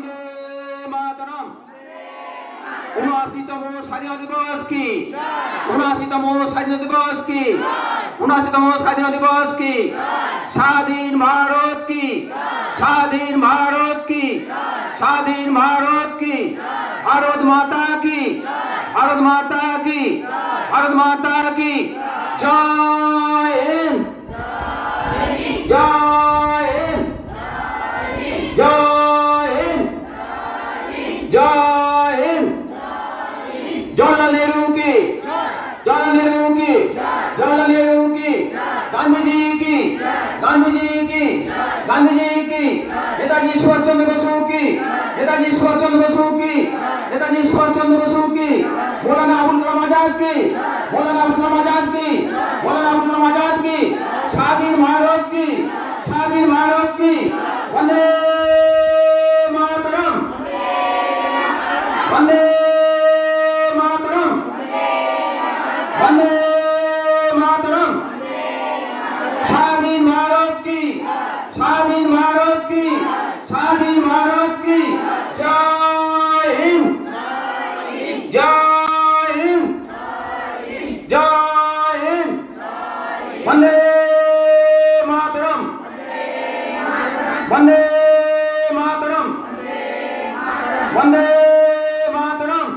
वंदे मातरम। 79তম স্বাধীনতা দিবস কি, 79তম স্বাধীনতা দিবস কি, 79তম স্বাধীনতা দিবস কি, স্বাধীন ভারত কি, স্বাধীন ভারত কি, স্বাধীন ভারত কি, ভারত মাতা কি, ভারত মাতা কি, ভারত মাতা কি। জয় হিন্দ, জয় হিন্দ, জয় হিন্দ, জয় হিন্দ। जवाहरलाल नेहरू की, जवाहरलाल नेहरू की, जवाहरलाल नेहरू की, गांधी जी की, गांधी जी की, गांधी जी की, नेताजी सुभाष चंद्र बसु की, नेताजी सुभाष चंद्र बसु की, नेताजी सुभाष चंद्र बसु की, मौलाना अबुल कलाम आजाद की, मौलाना अबुल कलाम आजाद की, मौलाना अबुल कलाम आजाद की, स्वाधीन भारत की, स्वाधीन भारत की। वंदे मातरम, वंदे वंदे मातरम। स्वाधीन भारत की, स्वाधीन भारत की, स्वाधीन भारत की। जय हिंद, जय हिंद, जय हिंद। वंदे मातरम, वंदे मातरम, वंदे मातरम।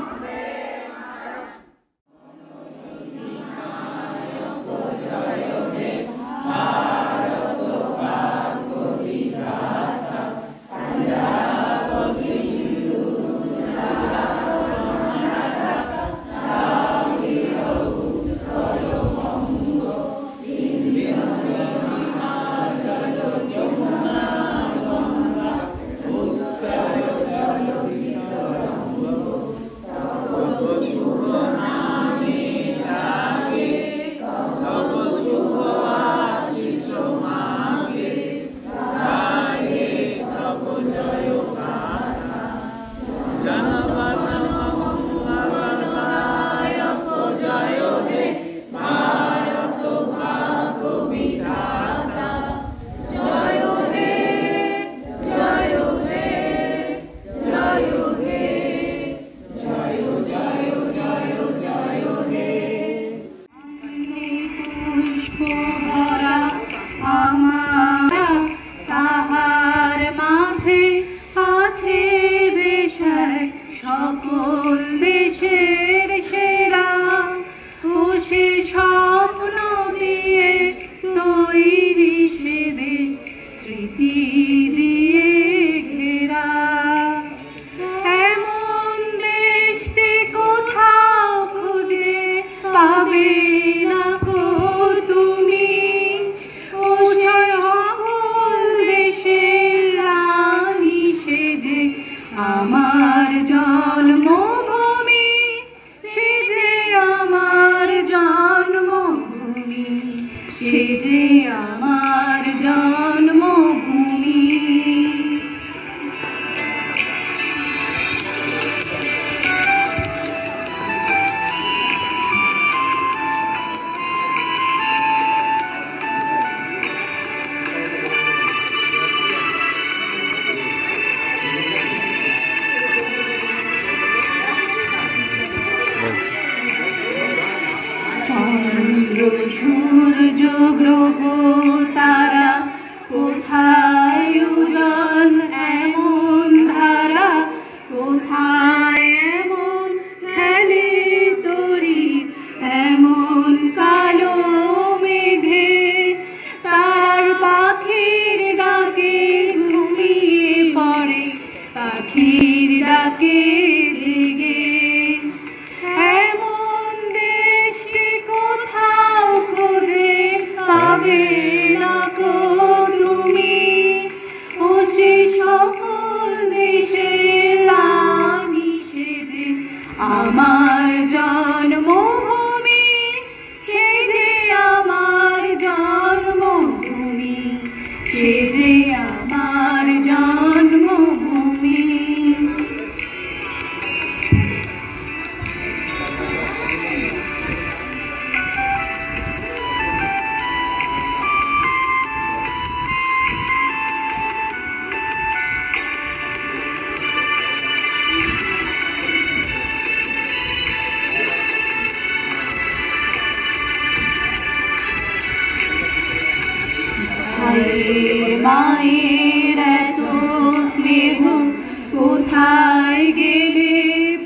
কোথায় গেলে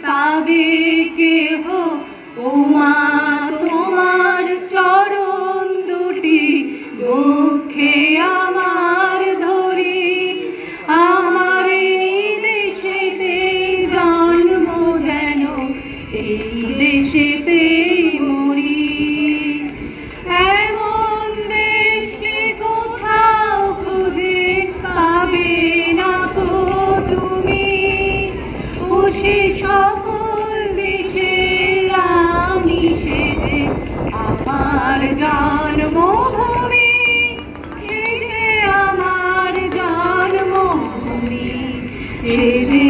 পাবে কেহ ও মা তোমার চরণ দুটি বক্ষে আমার ধরি। আমার এই দেশেতে জন্ম যেন এই দেশেতে মরি। এমন দেশে কোথাও খুঁজে পাবে না তো তুমি, ও সে সকল দেশের রানী সেজে আমার জন্মভূমি, সেজে আমার জন্মভূমি, সেজে